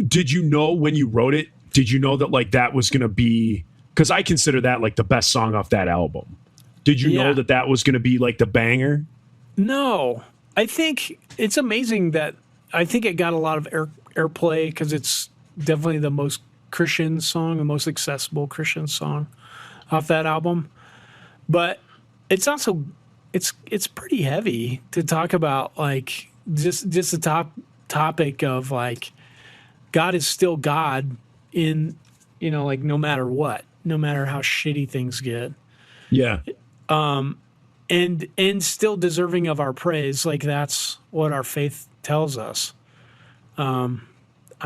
Did you know when you wrote it, did you know that like that was going to be, because I consider that like the best song off that album. Did you know that was going to be like the banger? No. I think it's amazing that I think it got a lot of airplay because it's definitely the most Christian song, the most accessible Christian song off that album. But it's also it's pretty heavy to talk about, like just the topic of like God is still God in, like no matter what, no matter how shitty things get. Yeah. And still deserving of our praise. Like that's what our faith tells us. I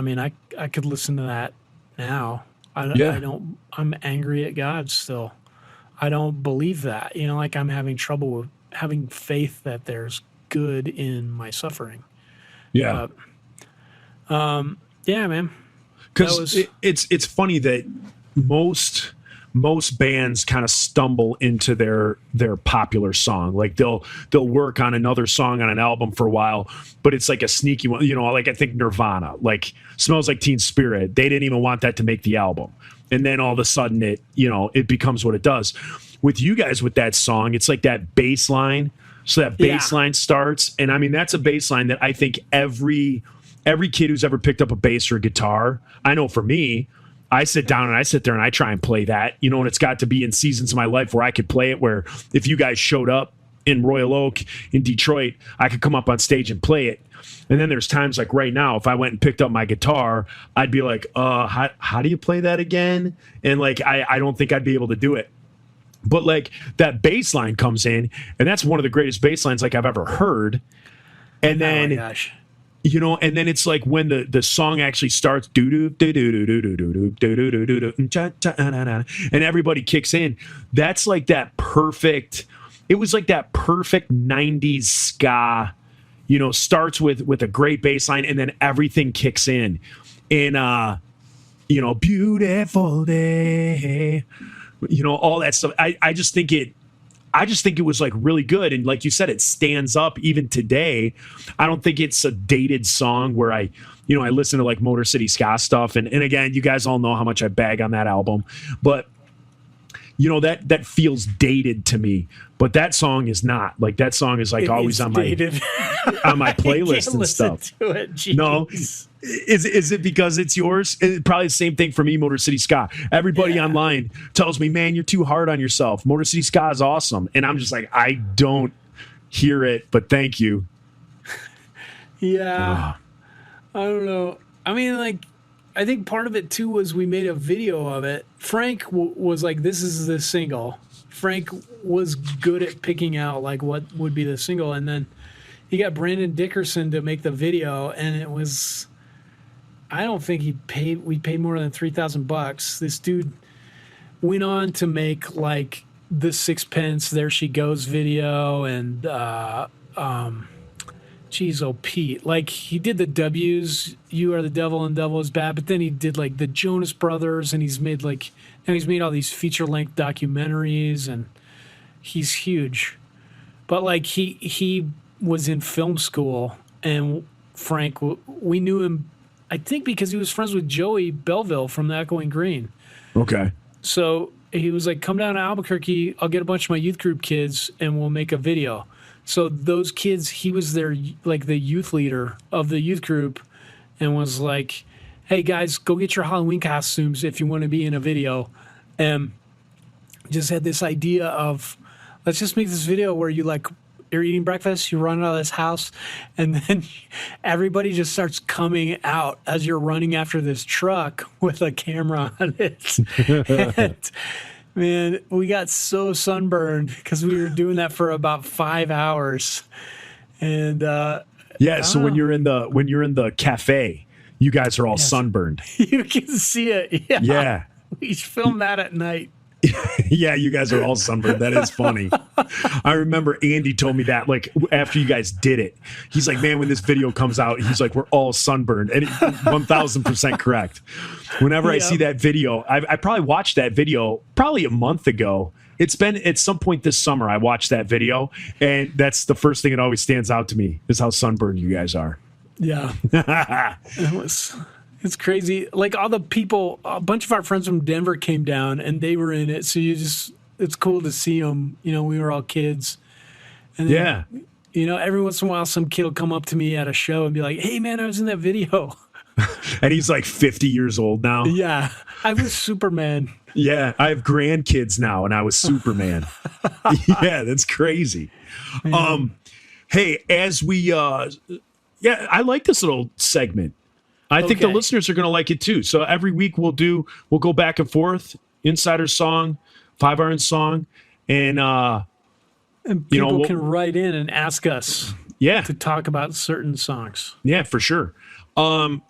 mean, I could listen to that now. I'm angry at God still. I don't believe that. Like I'm having trouble with having faith that there's good in my suffering. Yeah. Yeah, man. Because it's funny that most bands kind of stumble into their popular song. Like they'll work on another song on an album for a while, but it's like a sneaky one. Like I think Nirvana, like Smells Like Teen Spirit, they didn't even want that to make the album. and then all of a sudden it becomes what it does. With you guys with that song, it's like that bass line. So that bass line starts, and I mean that's a bass line that I think every kid who's ever picked up a bass or a guitar, I know for me, I sit down and I sit there and I try and play that, and it's got to be in seasons of my life where I could play it, where if you guys showed up in Royal Oak, in Detroit, I could come up on stage and play it. And then there's times like right now, if I went and picked up my guitar, I'd be like, how do you play that again? And like, I don't think I'd be able to do it. But like that bass line comes in, and that's one of the greatest bass lines like I've ever heard. And then, oh my gosh. And then it's like when the song actually starts, and everybody kicks in. That's like that perfect. It was like that perfect 90s ska, starts with a great bass line, and then everything kicks in. And beautiful day. All that stuff. I just think it was like really good. And like you said, it stands up even today. I don't think it's a dated song where I listen to like Motor City Ska stuff. And again, you guys all know how much I bag on that album, but that feels dated to me. But that song is not. Like that song is like always on my on my playlist and stuff. To it. Jeez. No. Is it because it's yours? Probably the same thing for me, Motor City Ska. Everybody online tells me, man, you're too hard on yourself. Motor City Ska is awesome. And I'm just like, I don't hear it, but thank you. Yeah. I don't know. I mean, like, I think part of it, too, was we made a video of it. Frank was like, this is the single. Frank was good at picking out, like, what would be the single. And then he got Brandon Dickerson to make the video, and it was... I don't think we paid more than $3,000. This dude went on to make like the Sixpence There She Goes video and Pete. Like he did the W's, You Are the Devil and Devil is Bad, but then he did like the Jonas Brothers, and he's made all these feature-length documentaries, and he's huge. But like he was in film school, and Frank, we knew him, I think, because he was friends with Joey Belleville from the Echoing Green. Okay. So he was like, come down to Albuquerque. I'll get a bunch of my youth group kids and we'll make a video. So those kids, he was their, like the youth leader of the youth group, and was like, hey guys, go get your Halloween costumes if you want to be in a video. And just had this idea of, let's just make this video where you're eating breakfast, you run out of this house, and then everybody just starts coming out as you're running after this truck with a camera on it. And, man, we got so sunburned because we were doing that for about 5 hours. And so when you're in the cafe, you guys are all sunburned. You can see it. Yeah. We filmed that at night. Yeah, you guys are all sunburned. That is funny. I remember Andy told me that, like, after you guys did it. He's like, man, when this video comes out, he's like, we're all sunburned. And 1,000% correct. Whenever I see that video, I probably watched that video probably a month ago. It's been at some point this summer I watched that video, and that's the first thing that always stands out to me is how sunburned you guys are. Yeah. It's crazy. Like all the people, a bunch of our friends from Denver came down and they were in it. So it's cool to see them. We were all kids. And then, every once in a while, some kid will come up to me at a show and be like, hey man, I was in that video. And he's like 50 years old now. Yeah. I was Superman. Yeah. I have grandkids now and I was Superman. Yeah. That's crazy. Hey, as we, I like this little segment. I think the listeners are going to like it too. So every week we'll go back and forth, Insider Song, 5 Iron Song, and people can write in and ask us to talk about certain songs. Yeah, for sure. And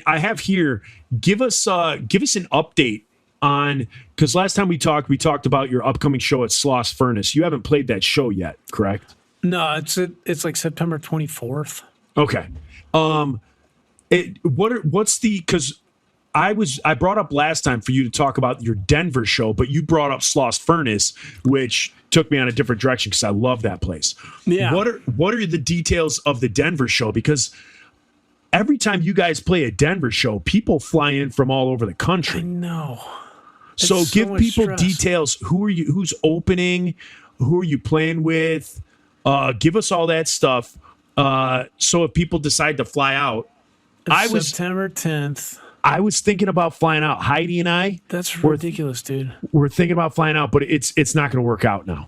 I have here, give us an update on, because last time we talked about your upcoming show at Sloss Furnace. You haven't played that show yet, correct? No, it's like September 24th. Okay. Because I brought up last time for you to talk about your Denver show, but you brought up Sloss Furnace, which took me on a different direction because I love that place. Yeah. What are the details of the Denver show? Because every time you guys play a Denver show, people fly in from all over the country. I know. So It's so give much people stress. details. Who are you? Who's opening? Who are you playing with? Give us all that stuff. So if people decide to fly out, September 10th. I was thinking about flying out. Heidi and I, That's we're ridiculous, dude. we're thinking about flying out, but it's not going to work out now.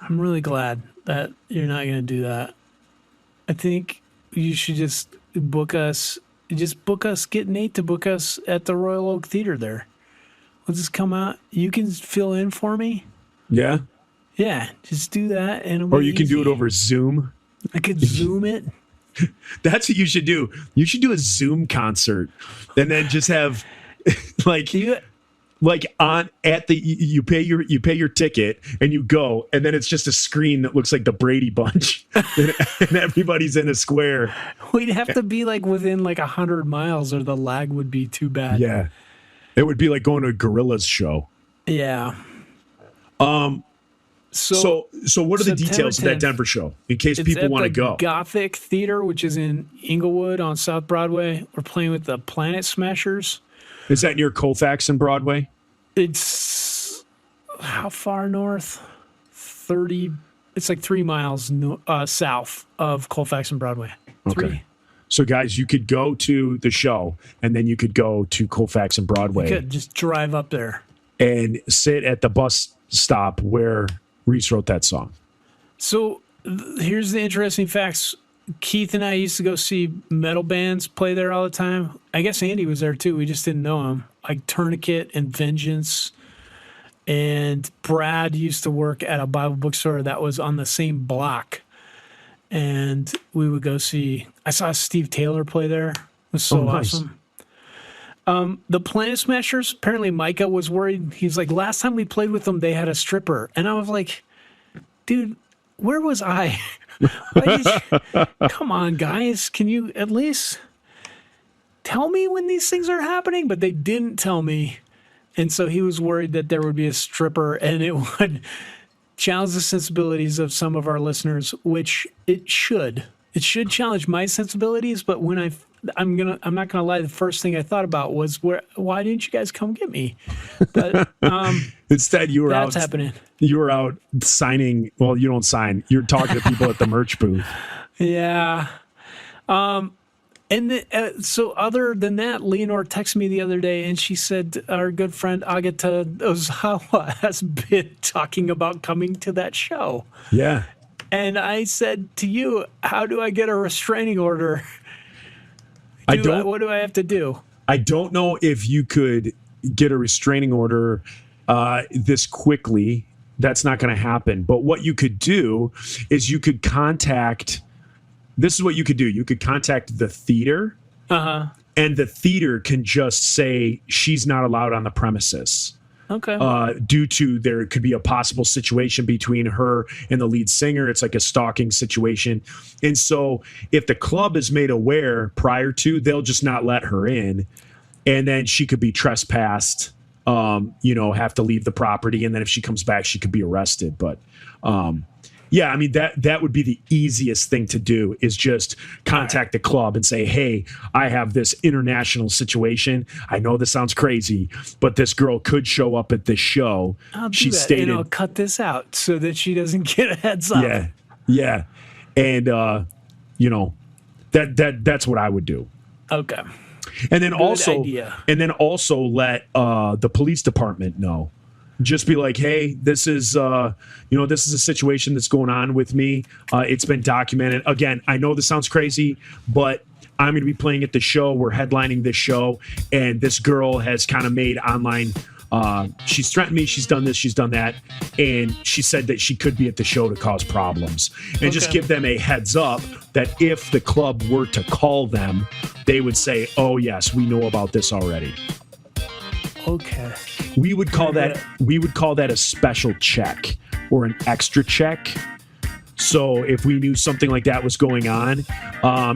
I'm really glad that you're not going to do that. I think you should just book us. Get Nate to book us at the Royal Oak Theater there. We'll just come out. You can fill in for me. Yeah. Yeah, just do that, and it'll Or be you can do it easy. over Zoom. I could Zoom it. That's what you should do. You should do a Zoom concert, and then just have like You, on at the you pay your ticket and you go, and then it's just a screen that looks like the Brady Bunch, and everybody's in a square. we'd have to be like within like 100 miles, or the lag would be too bad. Yeah, it would be like going to a Gorillaz show. Yeah. So what are the September details of that 10th, Denver show in case It's people at want to the go? Gothic Theater, which is in Inglewood on South Broadway. We're playing with the Planet Smashers. Is that near Colfax and Broadway? It's how far north? 30. It's like 3 miles south of Colfax and Broadway. Okay. 3. So guys, you could go to the show and then you could go to Colfax and Broadway Could just drive up there. and sit at the bus stop where Reese wrote that song. So here's the interesting facts. Keith and I used to go see metal bands play there all the time. I guess Andy was there too. We just didn't know him. Like Tourniquet and Vengeance. And Brad used to work at a Bible bookstore that was on the same block. And we would go see. I saw Steve Taylor play there. It was so nice. awesome. The Planet Smashers, apparently Micah was worried. He's like, last time we played with them, they had a stripper. And I was like, dude, where was I? Come on, guys. Can you at least tell me when these things are happening? But they didn't tell me. And so he was worried that there would be a stripper and it would challenge the sensibilities of some of our listeners, which it should. It should challenge my sensibilities. But when I'm not gonna lie, the first thing I thought about was why didn't you guys come get me? But Instead, you were that's out. happening. You were out signing. Well, you don't sign. You're talking to people at the merch booth. Yeah. So other than that, Leonore texted me the other day and she said our good friend Agata Ozawa has been talking about coming to that show. Yeah. And I said to you, how do I get a restraining order? What do I have to do? I don't know if you could get a restraining order this quickly. That's not going to happen. But what you could do is you could contact. This is what you could do. You could contact the theater, and the theater can just say she's not allowed on the premises. Okay. Due to there could be a possible situation between her and the lead singer. It's like a stalking situation. And so if the club is made aware prior to, they'll just not let her in. And then she could be trespassed, have to leave the property. And then if she comes back, she could be arrested. But yeah, I mean, that would be the easiest thing to do is just contact the club and say, hey, I have this international situation. I know this sounds crazy, but this girl could show up at this show. I'll do She that, stated, and I'll cut this out so that she doesn't get a heads up. yeah. And, that's what I would do. Okay. And then idea. also let the police department know. Just be like, hey, this is a situation that's going on with me. It's been documented. Again, I know this sounds crazy, but I'm going to be playing at the show. We're headlining this show, and this girl has kind of made online. She's threatened me. She's done this. She's done that, and she said that she could be at the show to cause problems. And just give them a heads up that if the club were to call them, they would say, "Oh yes, we know about this already." Okay. We would call that a special check or an extra check. So if we knew something like that was going on,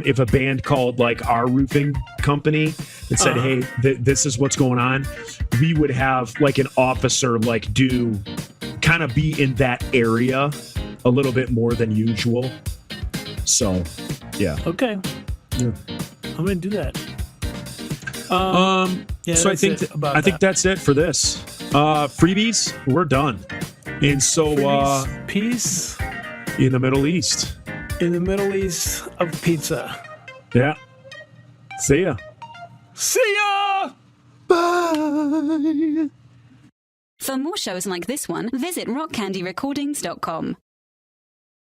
if a band called like our roofing company and said, hey, this is what's going on, we would have like an officer like do kind of be in that area a little bit more than usual. So, yeah. Okay. Yeah. I'm going to do that. Yeah, So I that's think it about I think that. that's it for this. Freebies, we're done. And so, Peace in the Middle East. in the Middle East of pizza. Yeah. See ya. See ya! Bye. For more shows like this one, visit rockcandyrecordings.com.